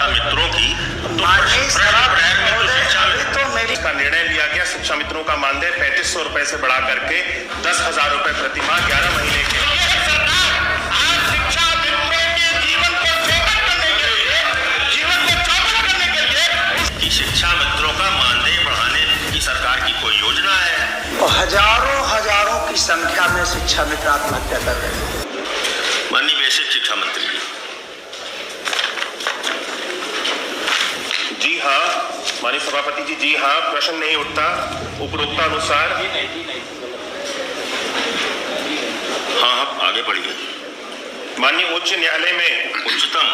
शिक्षा मित्रों की तो मेरी का निर्णय लिया गया। शिक्षा मित्रों का मानदेय 3500 रुपए से बढ़ा करके 10,000 रुपए प्रति माह 11 महीने के शिक्षा मित्रों का मानदेय बढ़ाने की सरकार की कोई योजना है? तो हजारों की संख्या में शिक्षा मित्र आत्महत्या कर रहे हैं। माननीय बेसिक शिक्षा मंत्री जी हाँ, माननीय सभापति जी, जी हाँ, प्रश्न नहीं उठता उपरोक्तानुसार। हाँ, आगे बढ़िए। माननीय उच्च न्यायालय में उच्चतम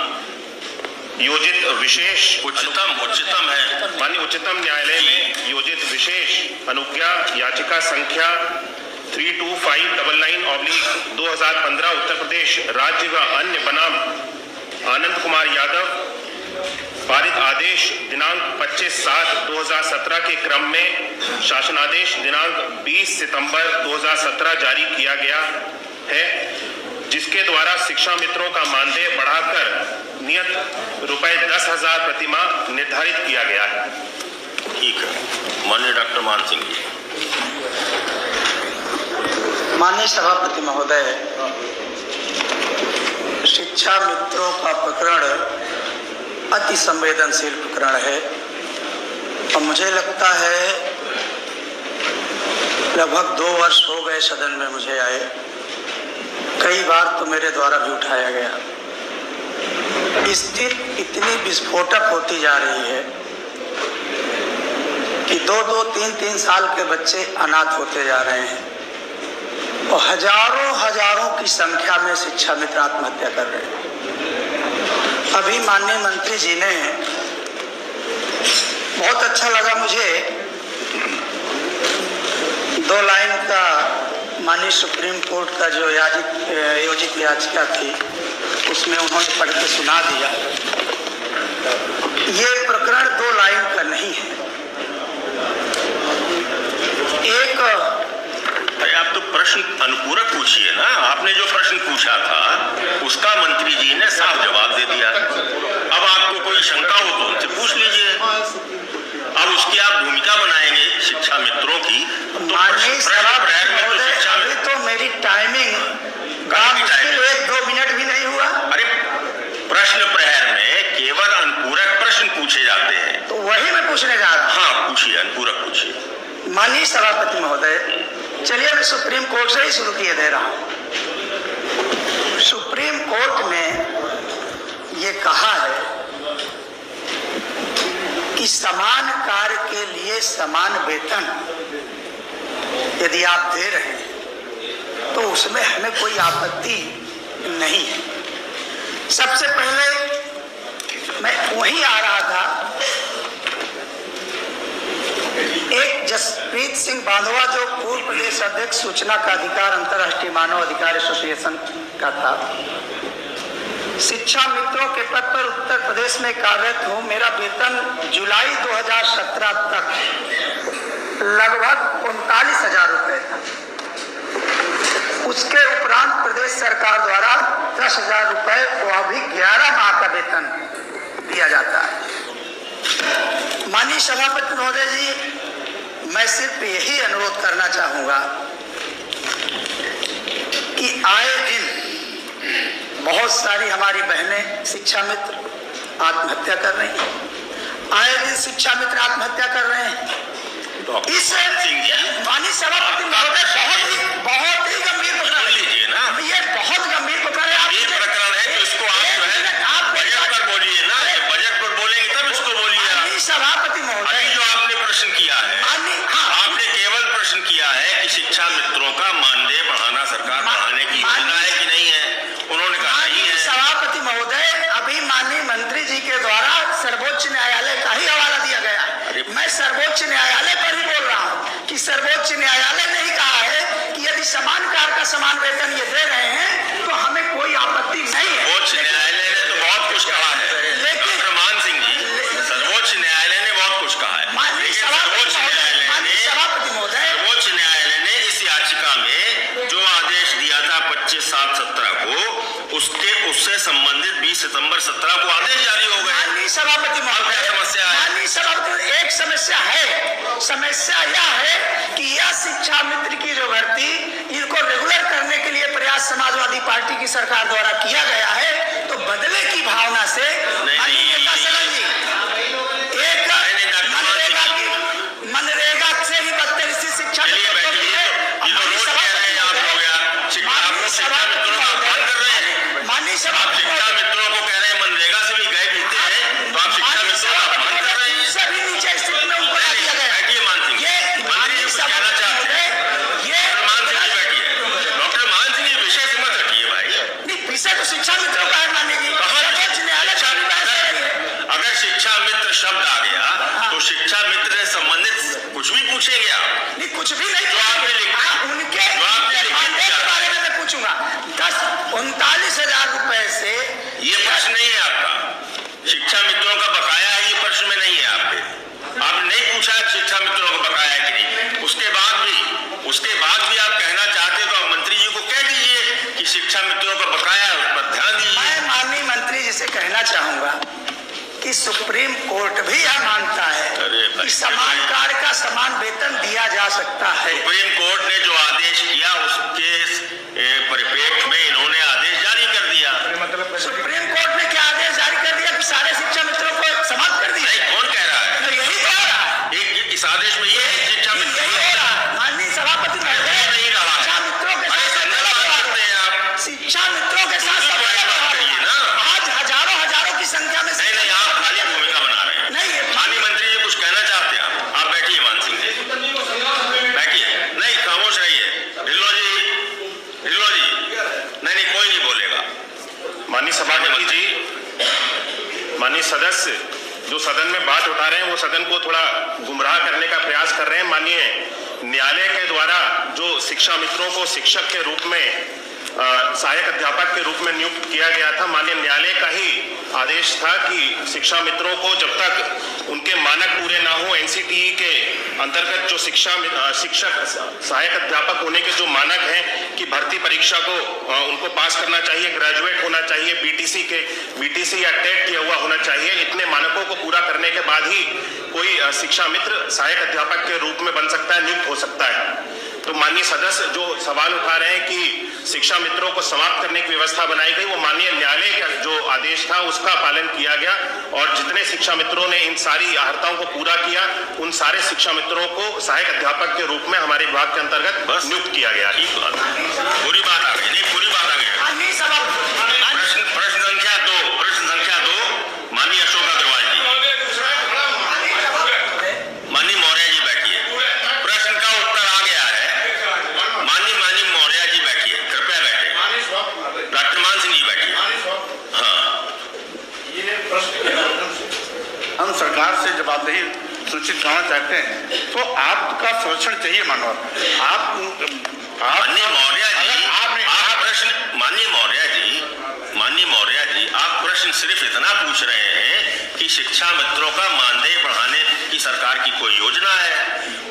योजित विशेष उच्चतम है। माननीय उच्चतम न्यायालय में योजित विशेष अनुज्ञा याचिका संख्या 32599/2015 उत्तर प्रदेश राज्य व अन्य बनाम आनंद कुमार यादव पारित आदेश दिनांक 25/7/2017 के क्रम में शासनादेश दिनांक 20 सितंबर 2017 जारी किया गया है, जिसके द्वारा शिक्षा मित्रों का मानदेय बढ़ाकर नियत रुपए 10,000 प्रति माह निर्धारित किया गया है। ठीक है, माननीय डॉक्टर मान सिंह जी। माननीय सभापति महोदय, शिक्षा मित्रों का प्रकरण अति संवेदनशील प्रकरण है और मुझे लगता है लगभग 2 वर्ष हो गए सदन में मुझे आए, कई बार तो मेरे द्वारा भी उठाया गया। स्थिति इतनी विस्फोटक होती जा रही है कि 2-2, 3-3 साल के बच्चे अनाथ होते जा रहे हैं और हजारों की संख्या में शिक्षा मित्र आत्महत्या कर रहे हैं। अभी माननीय मंत्री जी ने बहुत अच्छा लगा मुझे 2 लाइन का माननीय सुप्रीम कोर्ट का जो योजित याचिका थी उसमें उन्होंने पढ़ के सुना दिया। ये प्रकरण 2 लाइन का नहीं है। एक आप तो प्रश्न अनुपूरक पूछिए ना। आपने जो प्रश्न पूछा था उसका मंत्री जी ने साफ जवाब दे दिया। अब आपको कोई शंका हो तो उनसे पूछ लीजिए। अब उसकी आप भूमिका बनाएंगे शिक्षा मित्रों की तो अभी तो मेरी टाइमिंग 1-2 मिनट भी नहीं हुआ। अरे प्रश्न प्रहर में केवल अनुपूरक प्रश्न पूछे जाते हैं, तो वही मैं पूछने जा रहा हूँ। हाँ पूछिए, अनुपूरक पूछिए। माननीय सभापति महोदय, चलिए मैं सुप्रीम कोर्ट से ही शुरू किए दे रहा हूँ। सुप्रीम कोर्ट ने ये कहा है कि समान कार्य के लिए समान वेतन यदि आप दे रहे हैं तो उसमें हमें कोई आपत्ति नहीं है। सबसे पहले मैं वहीं आ रहा था, एक जसप्रीत सिंह बांधवा जो पूर्व प्रदेश अध्यक्ष सूचना का अधिकार अंतर्राष्ट्रीय मानव अधिकार एसोसिएशन का था, शिक्षा मित्रों के पद पर उत्तर प्रदेश में कार्यरत हूँ। मेरा वेतन जुलाई 2017 तक लगभग 39,000 रुपए था। उसके उपरांत प्रदेश सरकार द्वारा 10,000 रुपए को अभी 11 माह का वेतन दिया जाता है। माननीय सभापति महोदय जी, मैं सिर्फ यही अनुरोध करना चाहूंगा कि आए दिन बहुत सारी हमारी बहनें शिक्षा मित्र आत्महत्या कर रही हैं। आए दिन शिक्षा मित्र आत्महत्या कर रहे हैं। इस माननीय सभापति महोदय बहुत ही गंभीर प्रकरण लीजिए ना। ये बहुत गंभीर प्रकरण है। ये प्रकरण है तो इसको आप बजट पर बोलिए ना। बजट पर बोलेंगे तब इसको बोलिए। माननीय सभापति महोदय, जो आपने प्रश्न किया है, आपने केवल प्रश्न किया है कि शिक्षा मित्रों का मानदेय बढ़ाना सरकार बढ़ाने की योजना है कि नहीं है। उन्होंने कहा नहीं है। सभापति महोदय, अभी माननीय मंत्री जी के द्वारा सर्वोच्च न्यायालय का ही हवाला दिया गया। मैं सर्वोच्च न्यायालय पर ही बोल रहा हूँ कि सर्वोच्च न्यायालय ने ही कहा है कि यदि समान कार्य का समान वेतन ये दे रहे हैं तो हमें कोई आपत्ति नहीं है। सर्वोच्च न्यायालय ने तो बहुत कुछ कहा है, लेकिन मान सिंह जी, सर्वोच्च न्यायालय ने बहुत कुछ कहा है। माननीय सभापति महोदय, सर्वोच्च न्यायालय ने इस याचिका में जो आदेश दिया था 25/7/17 को, उससे संबंधित 20 सितंबर 17 को आदेश जारी हो गए। माननीय सभापति महोदय, क्या समस्या है? माननीय सभापति, एक समस्या है। समस्या यह है कि यह शिक्षा मित्र की जो भर्ती, इनको रेगुलर करने के लिए प्रयास समाजवादी पार्टी की सरकार द्वारा किया गया है, तो बदले की भावना से माननीय नेता सदन जी एक मनरेगा से ही बदतरीसी शिक्षा मित्रों को है। माननीय सभापति माननीय सभापति शिक्षा मित्रों को कह रहे हैं मनरेगा से भी गए बीते हैं, तो आप शिक्षा मित्रों का अपमान कर रहे हैं। सभी नीचे स्थिति में उनको ला दिया गया। बैठिए मान सिंह, मंत्री जी कुछ कहना चाहते हैं। मान सिंह जी बैठिए, डॉक्टर मान सिंह जी विषय से मत हटिए भाई। नहीं, विषय तो शिक्षा मित्रों का है माननीय जी। सर्वोच्च न्यायालय का भी बहस हो रही है। अगर शिक्षा मित्र शब्द आ गया तो शिक्षा मित्र से संबंधित कुछ भी पूछेंगे आप? नहीं, कुछ भी नहीं। जो आपने लिखा, उनके जो आपने लिखा मानदेय के बारे में मैं पूछूंगा। 39,000 रुपए से ये प्रश्न नहीं है आपका। शिक्षा मित्रों का बकाया है, ये प्रश्न में नहीं है आपके। आपने नहीं पूछा कि शिक्षा मित्रों का बकाया है कि नहीं। उसके बाद भी आप कहना चाहते तो आप मंत्री जी को कह दीजिए कि शिक्षा मित्रों का बकाया है, उस पर ध्यान दीजिए। मैं माननीय मंत्री जी से कहना चाहूंगा कि सुप्रीम कोर्ट भी यह मानता है कि समान कार्य का समान वेतन दिया जा सकता है। सुप्रीम कोर्ट ने जो आदेश किया उसके परिप्रेक्ष्य में इन्होंने आदेश जारी कर दिया। सुप्रीम कोर्ट ने क्या आदेश जारी कर दिया कि सारे शिक्षा मित्रों को समाप्त कर दिया? नहीं, कौन कह रहा है? तो यही तो हो रहा है। इस आदेश में ये है शिक्षा यही मित्रों हो रहा है। माननीय सभापति महोदय, नहीं रहा है। शिक्षा मित्रों के साथ करते हैं आप। शिक्षा मित्रों के साथ करिए ना। आज हजारों की संख्या में नहीं, आप खाली भूमिका बना रहे हैं। नहीं, माननीय मंत्री जी कुछ कहना चाहते हैं आप बैठिए। मान सिंह जी बैठिए, नहीं खामोश रहिए। ढिल्लो जी नहीं, कोई नहीं बोलेगा। माननीय सभापति जी, माननीय सदस्य जो सदन में बात उठा रहे हैं वो सदन को थोड़ा गुमराह करने का प्रयास कर रहे हैं। माननीय न्यायालय के द्वारा जो शिक्षा मित्रों को शिक्षक के रूप में सहायक अध्यापक के रूप में नियुक्त किया गया था, माननीय न्यायालय का ही आदेश था कि शिक्षा मित्रों को जब तक उनके मानक पूरे ना हो, एनसीटीई के अंतर्गत जो शिक्षक सहायक अध्यापक होने के जो मानक हैं कि भर्ती परीक्षा को उनको पास करना चाहिए, ग्रेजुएट होना चाहिए, बीटीसी या टेट किया हुआ होना चाहिए। इतने मानकों को पूरा करने के बाद ही कोई शिक्षा मित्र सहायक अध्यापक के रूप में बन सकता है, नियुक्त हो सकता है। तो माननीय सदस्य जो सवाल उठा रहे हैं कि शिक्षा मित्रों को समाप्त करने की व्यवस्था बनाई गई, वो माननीय न्यायालय का जो आदेश था उसका पालन किया गया और जितने शिक्षा मित्रों ने इन सारी अर्हताओं को पूरा किया, उन सारे शिक्षा मित्रों को सहायक अध्यापक के रूप में हमारे विभाग के अंतर्गत नियुक्त किया गया। पूरी बात आ गई। नहीं, पूरी बात आ गई। प्रश्न संख्या 2 माननीय अशोक अग्रवाल जी। माननीय मौर्य जी बैठिए। प्रश्न का उत्तर आ गया है। माननीय मौर्य जी बैठिए, कृपया बैठे। डॉक्टर मान सिंह जी बैठिए। हाँ, हम सरकार से जवाबदेही सूचित करना चाहते हैं तो आपका संरक्षण चाहिए मानव। माननीय मौर्य जी आप प्रश्न सिर्फ इतना पूछ रहे हैं कि शिक्षा मित्रों का मानदेय बढ़ाने की सरकार की कोई योजना है।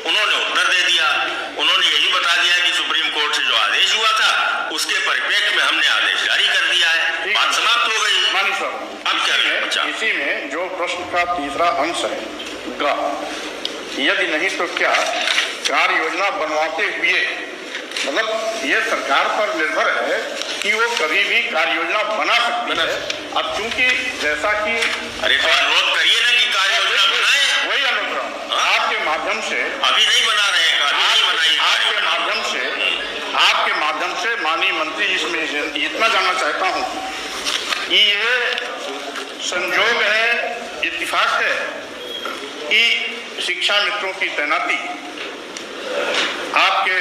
उन्होंने उत्तर दे दिया। उन्होंने यही बता दिया कि सुप्रीम कोर्ट से जो आदेश हुआ था उसके परिप्रेक्ष्य में हमने आदेश जारी कर दिया है। बात समाप्त हो गई। मानी साहब, अब क्या इसी में जो प्रश्न का तीसरा अंश है ग, यदि नहीं तो क्या कार्य योजना बनवाते हुए, मतलब ये सरकार पर निर्भर है कि वो कभी भी कार्य योजना बना सकती है। अब चूंकि जैसा कि तो अनुरोध करिए ना कि कार्य योजना बनाए। वही अनुरोध आपके माध्यम से, अभी नहीं बना रहे हैं, आपके माध्यम से माननीय मंत्री जी से इतना जानना चाहता हूँ कि ये संजोग है, इत्तिफाक है कि शिक्षा मित्रों की तैनाती आपके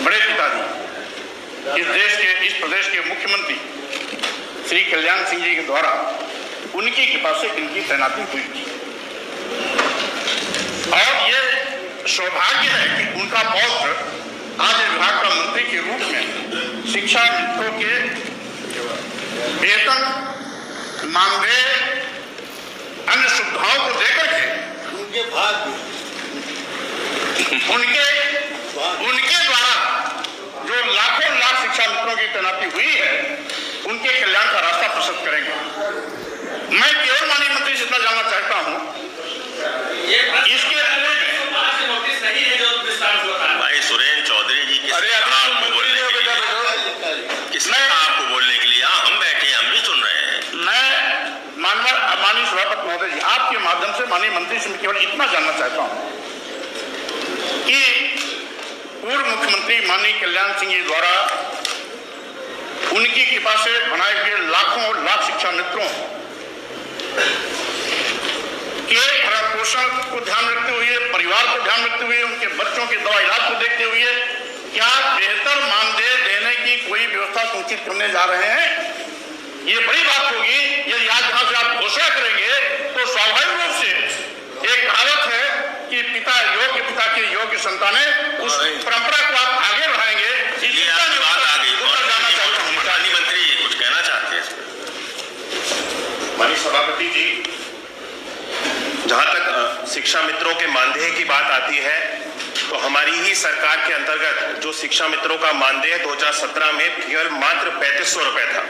बड़े पिताजी इस प्रदेश के मुख्यमंत्री श्री कल्याण सिंह जी के द्वारा उनकी कृपा से इनकी तैनाती हुई थी और ये सौभाग्य है कि उनका पौत्र आज विभाग का मंत्री के रूप में शिक्षा मित्रों के वेतन, मानदेय, अन्य सुविधाओं को देकर के उनके द्वारा जो लाखों लाख शिक्षा मित्रों की तैनाती हुई है उनके कल्याण का रास्ता प्रशस्त करेंगे। मैं केवल माननीय मंत्री से इतना जानना चाहता हूं, इसके पूर्व में भाई सुरेंद्र चौधरी जी किसने कहा आपको बोलने के लिए? किसने कहा आपको बोलने के लिए? हम बैठे हैं, हम भी सुन रहे हैं। मैं माननीय सभापति महोदय जी, आपके माध्यम से माननीय मंत्री से मैं केवल इतना जानना चाहता हूं कि पूर्व मुख्यमंत्री माननीय कल्याण सिंह जी द्वारा उनकी कृपा से बनाए हुए लाखों और लाख शिक्षा मित्रों के भरण पोषण को ध्यान रखते हुए, परिवार को ध्यान रखते हुए, उनके बच्चों के दवा इलाज को देखते हुए क्या बेहतर मानदेय देने की कोई व्यवस्था सुनिश्चित करने जा रहे हैं? ये बड़ी बात होगी। यदि आज यहां से आप घोषणा करेंगे तो स्वाभाविक रूप से एक कहावत है कि पिता के योग्य संतानें, उस परंपरा को आप आगे बढ़ाएंगे। ये आपकी बात आ गई। माननीय मंत्री कुछ कहना चाहते हैं? माननीय सभापति जी, जहां तक शिक्षा मित्रों के मानदेय की बात आती है तो हमारी ही सरकार के अंतर्गत जो शिक्षा मित्रों का मानदेय 2017 में केवल मात्र 3500 रुपए था।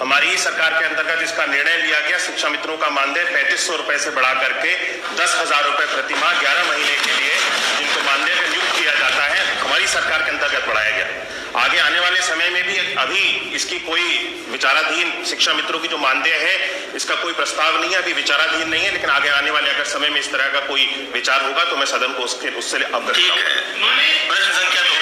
हमारी ही सरकार के अंतर्गत इसका निर्णय लिया गया, शिक्षा मित्रों का मानदेय 3500 रुपए से बढ़ा करके 10,000 रुपए प्रति माह 11 महीने के लिए जिनको मानदेय में नियुक्त किया जाता है, हमारी सरकार के अंतर्गत बढ़ाया गया। आगे आने वाले समय में भी अभी इसकी कोई विचाराधीन शिक्षा मित्रों की जो मानदेय है इसका कोई प्रस्ताव नहीं है, अभी विचाराधीन नहीं है, लेकिन आगे आने वाले अगर समय में इस तरह का कोई विचार होगा तो मैं सदन को उससे अवगत ठीक है। प्रश्न संख्या 2।